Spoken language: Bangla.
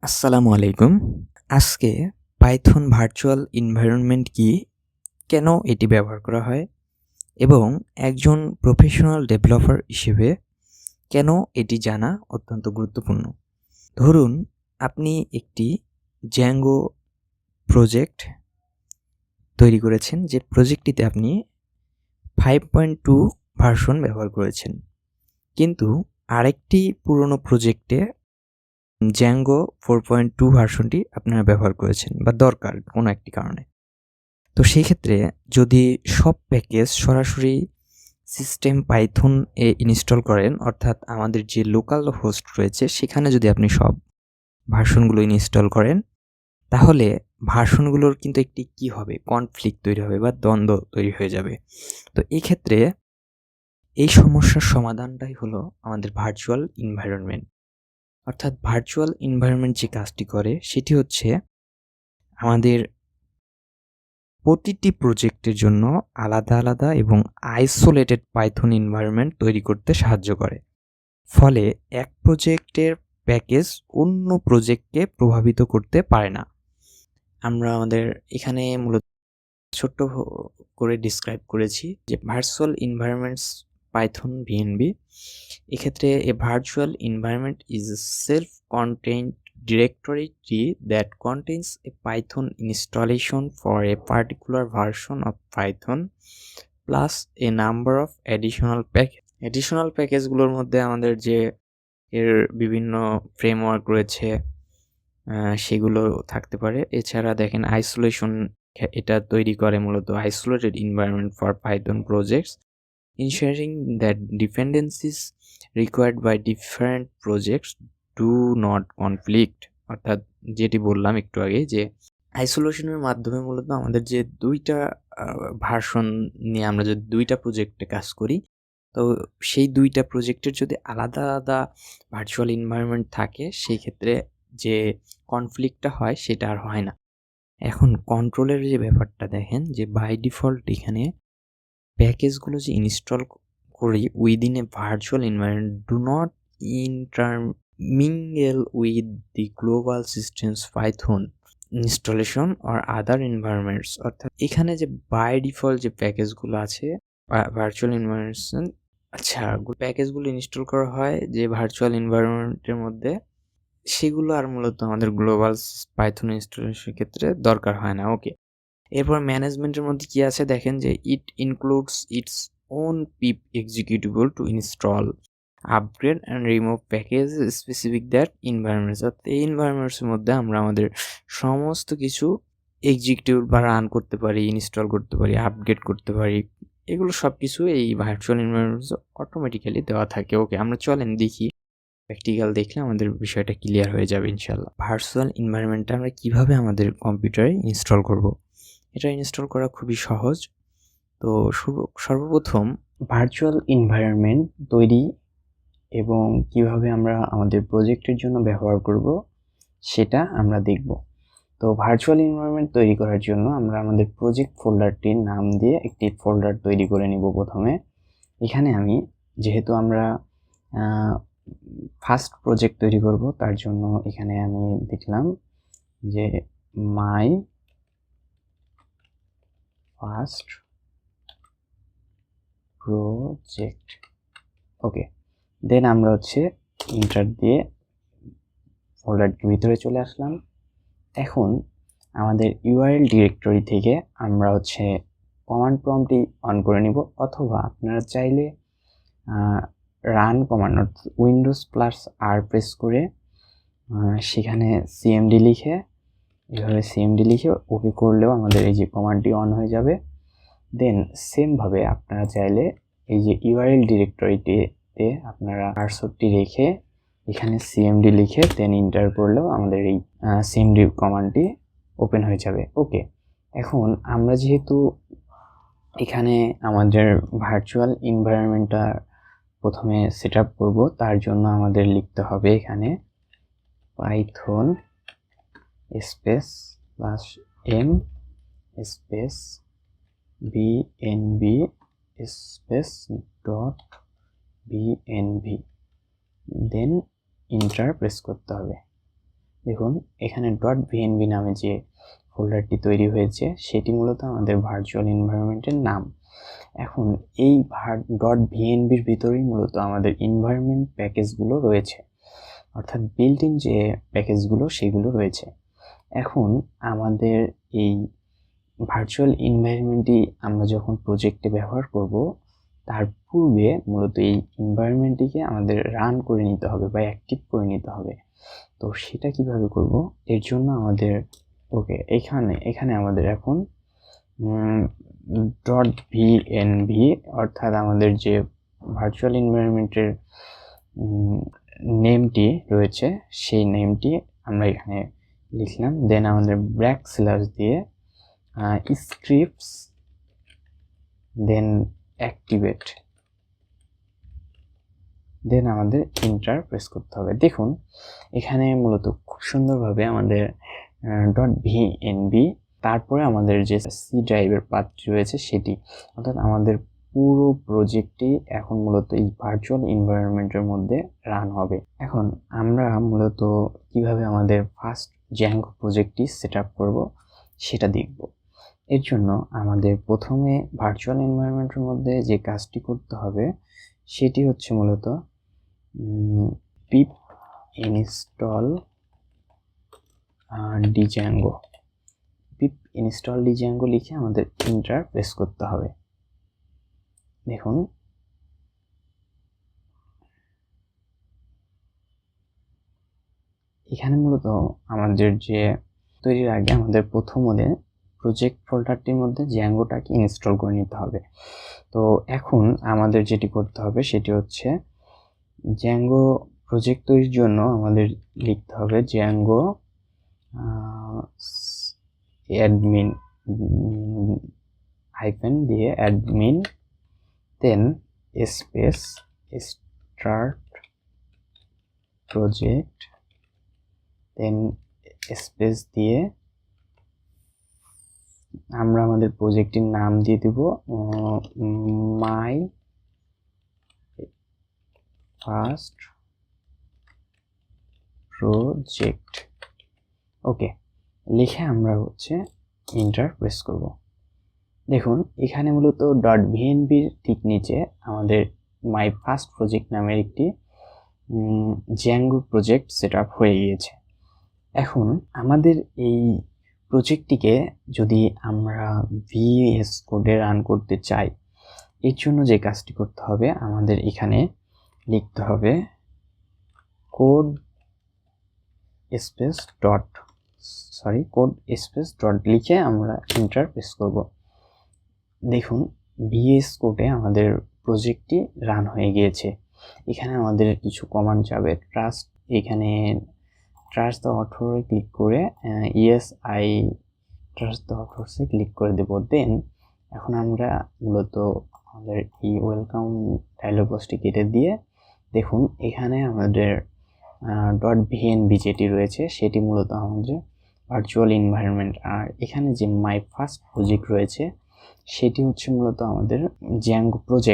আসসালামু আলাইকুম। আজকে পাইথন ভার্চুয়াল এনভায়রনমেন্ট কি, কেন এটি ব্যবহার করা হয় এবং একজন প্রফেশনাল ডেভেলপার হিসেবে কেন এটি জানা অত্যন্ত গুরুত্বপূর্ণ। ধরুন আপনি একটি জ্যাঙ্গো প্রজেক্ট তৈরি করেছেন, যে প্রজেক্টটিতে আপনি 5.2 ভার্সন ব্যবহার করেছেন। কিন্তু আরেকটি পুরনো প্রজেক্টে জ্যাঙ্গো 4.2 ভার্সনটি আপনারা ব্যবহার করেছেন বা দরকার কোনো একটি কারণে। তো সেই ক্ষেত্রে যদি সব প্যাকেজ সরাসরি সিস্টেম পাইথন এ ইনস্টল করেন, অর্থাৎ আমাদের যে লোকাল হোস্ট রয়েছে সেখানে যদি আপনি সব ভার্সনগুলো ইনস্টল করেন, তাহলে ভার্সনগুলোর কিন্তু একটি কি হবে, কনফ্লিক্ট তৈরি হবে বা দ্বন্দ্ব তৈরি হয়ে যাবে। তো এই ক্ষেত্রে এই সমস্যার সমাধানটাই হলো আমাদের ভার্চুয়াল এনভায়রনমেন্ট। অর্থাৎ ভার্চুয়াল এনভায়রনমেন্ট যে কাজটি করে সেটি হচ্ছে আমাদের প্রতিটি প্রজেক্টের জন্য আলাদা আলাদা এবং আইসোলেটেড পাইথন এনভায়রনমেন্ট তৈরি করতে সাহায্য করে। ফলে এক প্রজেক্টের প্যাকেজ অন্য প্রজেক্টকে প্রভাবিত করতে পারে না। আমরা আমাদের এখানে মূলত ছোট্ট করে ডিসক্রাইব করেছি যে ভার্চুয়াল এনভায়রনমেন্টস পাইথন ভিএনভি। এক্ষেত্রে a virtual environment is a self contained directory tree that contains a Python installation for a particular version of Python plus a number of additional package. Additional প্যাকেজগুলোর মধ্যে আমাদের যে এর বিভিন্ন ফ্রেমওয়ার্ক রয়েছে সেগুলো থাকতে পারে। এছাড়া দেখেন আইসোলেশন এটা তৈরি করে মূলত isolated environment for Python projects, ensuring that dependencies required by different projects do not conflict। অর্থাৎ যেটি বললাম একটু আগে, যে আইসোলেশনের মাধ্যমে মূলত আমাদের যে দুইটা ভার্সন নিয়ে আমরা যদি দুইটা প্রজেক্টে কাজ করি, তো সেই দুইটা প্রজেক্টের যদি আলাদা আলাদা ভার্চুয়াল এনভায়রনমেন্ট থাকে, সেই ক্ষেত্রে যে কনফ্লিক্টটা হয় সেটা আর হয় না। এখন কন্ট্রোলের যে ব্যাপারটা দেখেন, যে বাই ডিফল্ট এখানে প্যাকেজগুলো যে ইনস্টল করি within a virtual environment do not intermingle with the global systems Python installation or other environments। অর্থাৎ এখানে যে বাই ডিফল্ট যে প্যাকেজগুলো আছে ভার্চুয়াল এনভায়রনমেন্টস, আচ্ছা প্যাকেজগুলো ইনস্টল করা হয় যে ভার্চুয়াল এনভায়রনমেন্টের মধ্যে, সেগুলো আর মূলত আমাদের গ্লোবাল পাইথন ইনস্টলেশনের ক্ষেত্রে দরকার হয় না। ওকে, এরপর ম্যানেজমেন্টের মধ্যে কি আছে দেখেন, যে it includes its own pip executable to install, upgrade and remove package specific that environments. অর্থাৎ এই এনভায়রনমেন্টসের মধ্যে আমরা আমাদের সমস্ত কিছু এক্সিকিউটেবল বা রান করতে পারি, ইনস্টল করতে পারি, আপগ্রেড করতে পারি। এগুলো সব কিছু এই ভার্চুয়াল এনভায়রনমেন্টস অটোমেটিক্যালি দেওয়া থাকে। ওকে, আমরা চলেন দেখি, প্র্যাকটিক্যাল দেখলে আমাদের বিষয়টা ক্লিয়ার হয়ে যাবে ইনশাল্লাহ। ভার্চুয়াল এনভায়রনমেন্টটা আমরা কিভাবে আমাদের কম্পিউটারে ইনস্টল করব। এটা ইনস্টল করা খুবই সহজ। তো সর্বপ্রথম ভার্চুয়াল এনভায়রনমেন্ট তৈরি এবং কিভাবে আমরা আমাদের প্রজেক্টের জন্য ব্যবহার করব সেটা আমরা দেখব। তো ভার্চুয়াল এনভায়রনমেন্ট তৈরি করার জন্য আমরা আমাদের প্রজেক্ট ফোল্ডারটির নাম দিয়ে একটি ফোল্ডার তৈরি করে নিব প্রথমে। এখানে আমি যেহেতু আমরা ফার্স্ট প্রজেক্ট তৈরি করব, তার জন্য এখানে আমি দেখলাম যে মাই ফার্স্ট প্রজেক্ট। ওকে, দেন আমরা হচ্ছে ইন্টার দিয়ে ফোল্ডারটির ভিতরে চলে আসলাম। এখন আমাদের ইউআরএল ডিরেক্টরি থেকে আমরা হচ্ছে কমান্ড প্রম্পটটি অন করে নিব, অথবা আপনারা চাইলে রান কমান্ড অর্থাৎ উইন্ডোজ প্লাস আর প্রেস করে সেখানে সিএমডি লিখে, এভাবে সিএমডি লিখে ওকে করলেও আমাদের এই যে কমান্ডটি অন হয়ে যাবে। দেন সেমভাবে আপনারা চাইলে এই যে ইউআরএল ডিরেক্টরিটিতে আপনারা কার্সরটি রেখে এখানে সিএমডি লিখে দেন ইন্টার করলেও আমাদের এই সিএমডি কমান্ডটি ওপেন হয়ে যাবে। ওকে, এখন আমরা যেহেতু এখানে আমাদের ভার্চুয়াল এনভায়রনমেন্টটা প্রথমে সেট আপ করবো, তার জন্য আমাদের লিখতে হবে এখানে Python space plus M space BNB space dot BNB, then enter press করতে হবে। দেখুন এখানে .vnb নামে যে ফোল্ডারটি তৈরি হয়েছে সেটি মূলত আমাদের ভার্চুয়াল এনভায়রনমেন্টের নাম। এখন এই .vnbর ভিতরেই মূলত আমাদের এনভায়রনমেন্ট প্যাকেজগুলো রয়েছে, অর্থাৎ বিল্ট ইন যে প্যাকেজগুলো সেগুলো রয়েছে। এখন আমাদের এই ভার্চুয়াল এনভায়রনমেন্টটি আমরা যখন প্রজেক্টে ব্যবহার করব তার পূর্বে মূলত এই এনভায়রনমেন্টটিকে আমাদের রান করে নিতে হবে বা অ্যাক্টিভ করে নিতে হবে। তো সেটা কিভাবে করব, এর জন্য আমাদের এখানে আমাদের এখন .vnb অর্থাৎ আমাদের যে ভার্চুয়াল এনভায়রনমেন্টের নেমটি রয়েছে সেই নেমটি আমরা এখানে লিখলাম। দেন আমাদের ব্যাকস্ল্যাশ দিয়ে স্ক্রিপ্টস দেন অ্যাক্টিভেট, দেন আমাদের এন্টার প্রেস করতে হবে। দেখুন এখানে মূলত খুব সুন্দরভাবে আমাদের .vnb তারপরে আমাদের যে সি ড্রাইভের পাথটি রয়েছে সেটি, অর্থাৎ আমাদের পুরো প্রজেক্টটি এখন মূলত এই ভার্চুয়াল এনভায়রনমেন্টের মধ্যে রান হবে। এখন আমরা মূলত কিভাবে আমাদের ফার্স্ট জ্যাঙ্গো প্রজেক্টটি সেট আপ করবো সেটা দেখব। এর জন্য আমাদের প্রথমে ভার্চুয়াল এনভায়রনমেন্টের মধ্যে যে কাজটি করতে হবে সেটি হচ্ছে মূলত পিপ ইনস্টল ডিজ্যাঙ্গো। পিপ ইনস্টল ডিজ্যাঙ্গো লিখে আমাদের এন্টার প্রেস করতে হবে। দেখুন এখানে মূলত আমাদের যে তৈরির আগে আমাদের প্রথমে প্রজেক্ট ফোল্ডারটির মধ্যে জ্যাঙ্গোটাকে ইনস্টল করে নিতে হবে। তো এখন আমাদের যেটি করতে হবে সেটি হচ্ছে জ্যাঙ্গো প্রজেক্ট তৈরির জন্য আমাদের লিখতে হবে জ্যাঙ্গো অ্যাডমিন হাইফেন দিয়ে অ্যাডমিন দেন স্পেস স্টার্ট প্রজেক্ট দেন স্পেস দিয়ে আমরা আমাদের প্রজেক্টের নাম দিয়ে দেব মাই ফার্স্ট প্রজেক্ট। ওকে লিখে আমরা হচ্ছে এন্টার প্রেস করব। দেখুন এখানে মূলত .vnbর ঠিক নিচে আমাদের মাই ফার্স্ট প্রজেক্ট নামের একটি জ্যাঙ্গো প্রজেক্ট সেট আপ হয়ে গিয়েছে। এখন আমাদের এই প্রজেক্টটিকে যদি আমরা ভিএস কোডে রান করতে চাই, এর জন্য যে কাজটি করতে হবে আমাদের এখানে লিখতে হবে কোড স্পেস ডট লিখে আমরা এন্টার প্রেস করব। দেখুন ভিএস কোডে আমাদের প্রজেক্টটি রান হয়ে গিয়েছে। এখানে আমাদের কিছু কমান্ড যাবে। এখানে ট্রাস্ট দ্য অথরে ক্লিক করে আই ট্রাস্ট দ্য অথরসে ক্লিক করে দেব। দেন এখন আমরা মূলত আমাদের এই ওয়েলকাম ডায়লগ বক্সটি কেটে দিয়ে দেখুন এখানে আমাদের .vnb যেটি রয়েছে সেটি মূলত আমাদের ভার্চুয়াল এনভায়রনমেন্ট, আর এখানে যে মাই ফার্স্ট প্রজেক্ট রয়েছে সেটি হচ্ছে মূলত আমাদের জ্যাঙ্গো প্রজেক্ট।